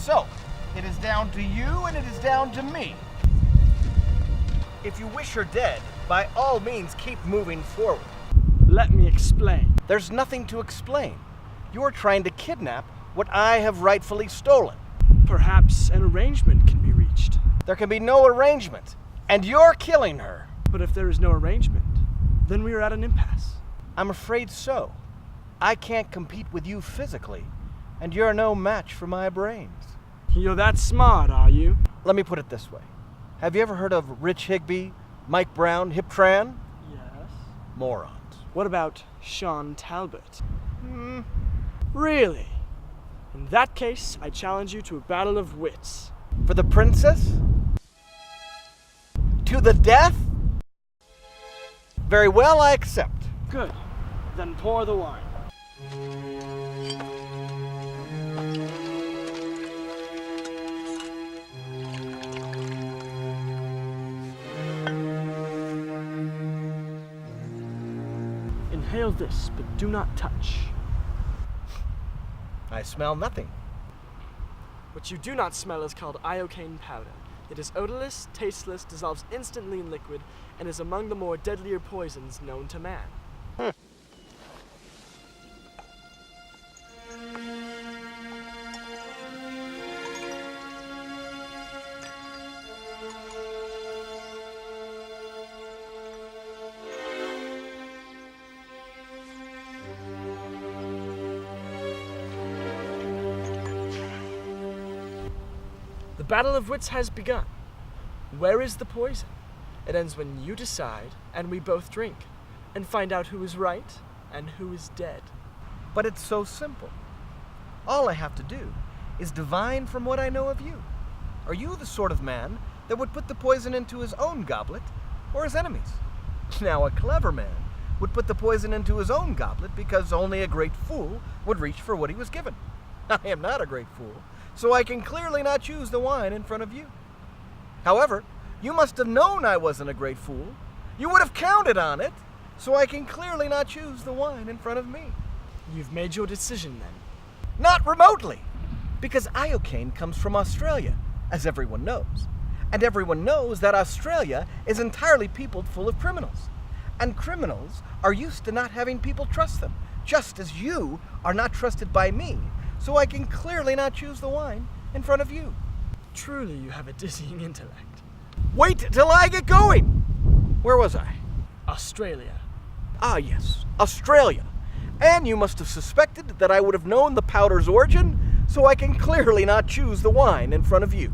So, it is down to you and it is down to me. If you wish her dead, by all means keep moving forward. Let me explain. There's nothing to explain. You're trying to kidnap what I have rightfully stolen. Perhaps an arrangement can be reached. There can be no arrangement, and you're killing her. But if there is no arrangement, then we are at an impasse. I'm afraid so. I can't compete with you physically, and you're no match for my brains. You're that smart, are you? Let me put it this way. Have you ever heard of Rich Higbee, Mike Brown, Hip Tran? Yes. Morons. What about Sean Talbot? Really? In that case, I challenge you to a battle of wits. For the princess? To the death? Very well, I accept. Good. Then pour the wine. Inhale this, but do not touch. I smell nothing. What you do not smell is called iocane powder. It is odorless, tasteless, dissolves instantly in liquid, and is among the more deadlier poisons known to man. The Battle of Wits has begun. Where is the poison? It ends when you decide, and we both drink, and find out who is right and who is dead. But it's so simple. All I have to do is divine from what I know of you. Are you the sort of man that would put the poison into his own goblet or his enemy's? Now, a clever man would put the poison into his own goblet because only a great fool would reach for what he was given. I am not a great fool, so I can clearly not choose the wine in front of you. However, you must have known I wasn't a great fool. You would have counted on it, so I can clearly not choose the wine in front of me. You've made your decision then. Not remotely, because iocane comes from Australia, as everyone knows. And everyone knows that Australia is entirely peopled full of criminals. And criminals are used to not having people trust them, just as you are not trusted by me, so I can clearly not choose the wine in front of you. Truly, you have a dizzying intellect. Wait till I get going! Where was I? Australia. Ah, yes, Australia. And you must have suspected that I would have known the powder's origin, so I can clearly not choose the wine in front of you.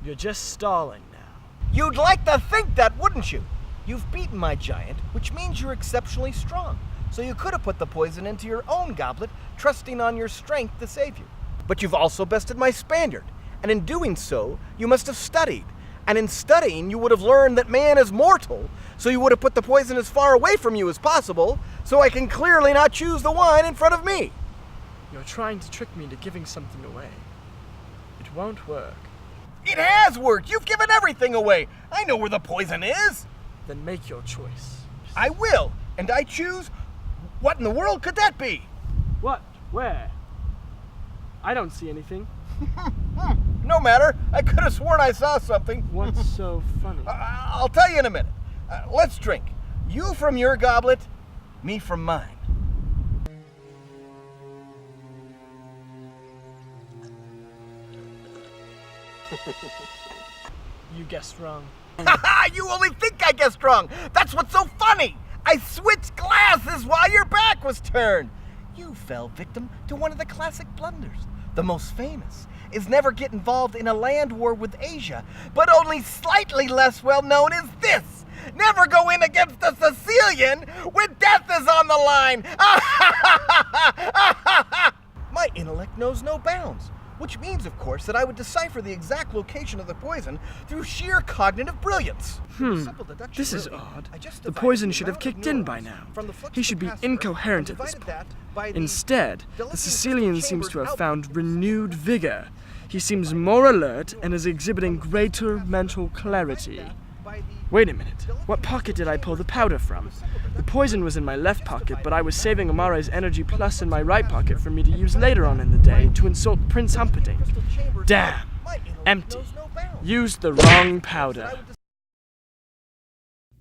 You're just stalling now. You'd like to think that, wouldn't you? You've beaten my giant, which means you're exceptionally strong, so you could have put the poison into your own goblet, trusting on your strength to save you. But you've also bested my Spaniard, and in doing so, you must have studied. And in studying, you would have learned that man is mortal, so you would have put the poison as far away from you as possible, so I can clearly not choose the wine in front of me. You're trying to trick me into giving something away. It won't work. It has worked! You've given everything away! I know where the poison is! Then make your choice. I will, and I choose... What in the world could that be? What? Where? I don't see anything. No matter. I could have sworn I saw something. What's so funny? I'll tell you in a minute. Let's drink. You from your goblet, me from mine. You guessed wrong. You only think I guessed wrong. That's what's so funny. I switched glasses while your back was turned. You fell victim to one of the classic blunders. The most famous is never get involved in a land war with Asia, but only slightly less well known is this. Never go in against a Sicilian when death is on the line. My intellect knows no bounds, which means, of course, that I would decipher the exact location of the poison through sheer cognitive brilliance. This is odd. The poison should have kicked in by now. He should be incoherent at this point. Instead, the Sicilian seems to have found renewed vigor. He seems more alert and is exhibiting greater mental clarity. Wait a minute. What pocket did I pull the powder from? The poison was in my left pocket, but I was saving Amare's Energy Plus in my right pocket for me to use later on in the day to insult Prince Humperdinck. Damn. Empty. Used the wrong powder.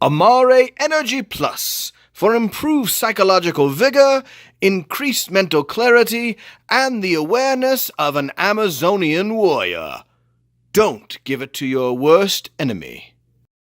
Amare Energy Plus for improved psychological vigor, increased mental clarity, and the awareness of an Amazonian warrior. Don't give it to your worst enemy.